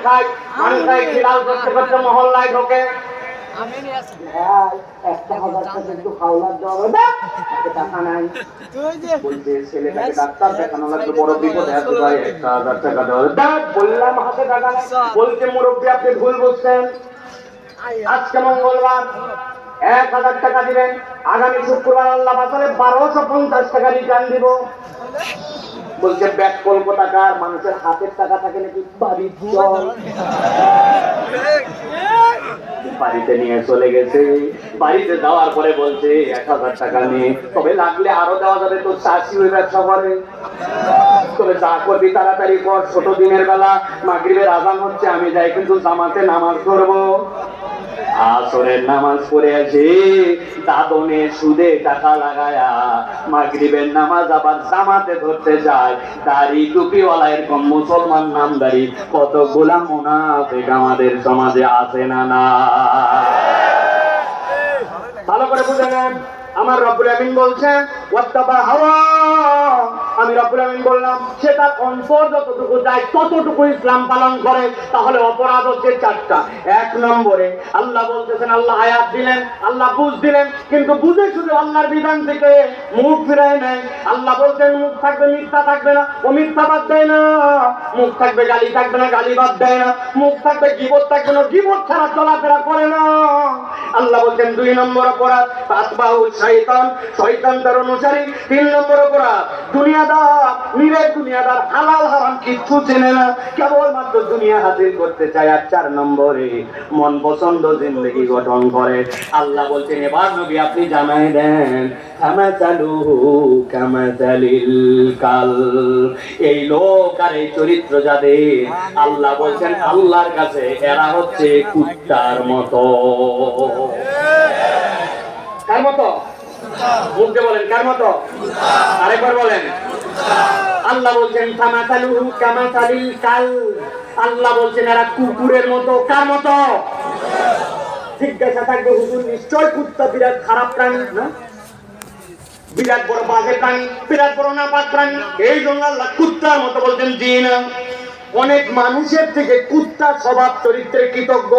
খায়, পান খায়, খিলাল করতে করতে মহল্লায় ঢোকে। একটা হাজার টাকা একটু খাওয়ার দেওয়া হবে, টাকা নাই। বলছে ছেলেটাকে ডাক্তার দেখানো লাগবে, বড় বিপদে আছে ভাই, 1,000 টাকা দেওয়া হবে। বললাম হাতে টাকা নাই। বলছে মুরব্বী আপনি ভুল বুঝছেন, আজকে মঙ্গলবার 1,000 টাকা দিবেন, আগামী শুক্রবার আল্লাহ বাঁচালে 1250 টাকা রিটার্ন দিব। বলছে ব্যাগ কল্প টাকার মানুষের হাতের টাকা থাকে নাকি? বাড়ির চল। বাড়িতে নিয়ে চলে গেছে। বাড়িতে যাওয়ার পরে বলছে 1,000 টাকা নিয়ে, তবে লাগলে আরো দেওয়া যাবে, তো চাষি ওই ব্যবসা করে, তবে যা করবি তাড়াতাড়ি কর, ছোট দিনের বেলা মাগরিবের আযান হচ্ছে, আমি যাই কিন্তু জামাতে নামাজ পড়বো। আসরের নামাজ পড়ে আসে, দাদনে সুদে টাকা লাগায়া মাগরিবের নামাজ আবার জামাতে ধরতে যায়। দাড়ি টুপিওয়ালা এরকম মুসলমান নামদারি কতগুলা মুনাফিক আমাদের সমাজে আছে না? না, ভালো করে বুঝে নেন। আমার রব্বুল আমিন বলছেন ওয়াত্তাবা হাওয়া, আমি রব্বুল আমিন বললাম সে তার অন্তর যতটুকু যায় ততটুকু ইসলাম পালন করে, তাহলে অপরাধ হচ্ছে 4টা। 1 নম্বরে আল্লাহ বলতেছেন, আল্লাহ আয়াত দিলেন, আল্লাহ বুঝ দিলেন, কিন্তু বুঝে শুধু আল্লাহর বিধান থেকে মুখ ফিরায় নেয়। আল্লাহ বলছেন মুখ থাকবে মিথ্যা থাকবে না, ও মিথ্যা বাদ দেয় না। মুখ থাকবে গালি থাকবে না, গালি বাদ দেয় না। মুখ থাকবে গীবত থাকবে না, গীবত ছাড়া চলাফেরা করে না। আল্লাহ বলছেন 2 নম্বর অপরাধ তাসবাহু শয়তান, শয়তান তার অনুসারী। 3 নম্বর অপরাধ দুনিয়াদার, নিরেট দুনিয়াদার, হালাল হারাম কিচ্ছু চেনে না, কেবলমাত্র দুনিয়া হাসিল করতে চায়। আর 4 নম্বরে মন পছন্দ জিন্দেগি গঠন করে। আল্লাহ বলছেন এবার নবী আপনি জানাই দেন কামাতালুহু কামাতালিল কাল, এই লোক আর এই চরিত্র যাদের, আল্লাহ বলছেন আল্লাহর কাছে এরা হচ্ছে কুত্তার মতো। কার মতো? মুখে বলেন কার মতো? আরেকবার বলেন। আল্লাহ বলছেন কামাতালুহু কামাতালিল কাল, আল্লাহ বলছেন এরা কুকুরের মতো। কার মতো? জিজ্ঞাসা থাকবে হুজুর নিশ্চয় কুত্তা বিরাট খারাপ প্রাণী না? বিরাট বড় বাজে প্রাণী, বিরাট বড় নাপাক প্রাণী, এই জন্য আল্লাহ কুত্তার মতো বলছেন। জি না, অনেক মানুষের থেকে কুত্তার স্বভাব চরিত্রে কৃতজ্ঞ।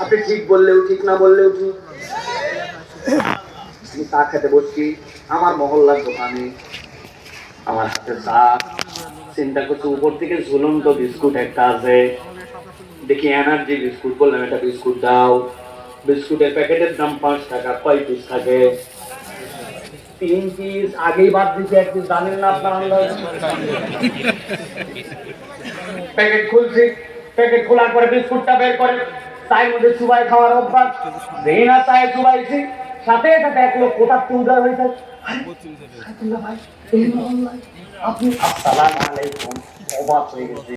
আপনি ঠিক বললেও ঠিক, না বললেও ঠিক। আমি চা খেতে বসছি আমার মহল্লার দোকানে, আমার হাতে চা, চিন্তা করছি উপর থেকে ঝুলন্ত বিস্কুট একটা আছে, দেখি এনার্জি বিস্কুট, বললাম একটা বিস্কুট দাও। বিস্কুটের প্যাকেটের দাম 5 টাকা, কয় পিস থাকে? 3 পিস। আগেই বাদ দিতে 1 পিস, জানেন না আপনার আন্দাজ? প্যাকেট খুলছি, প্যাকেট খোলার পরে বিস্কুটটা বের করে চায়ের মধ্যে চুবাই খাওয়ার অভ্যাস। যেই না চায়ে চুবাইছি, সাথে সাথে 1 লোক কোথার তুলদার হয়ে যায়। ভাই আপনি আসসালামু আলাইকুম, অবাক হয়ে গেছে।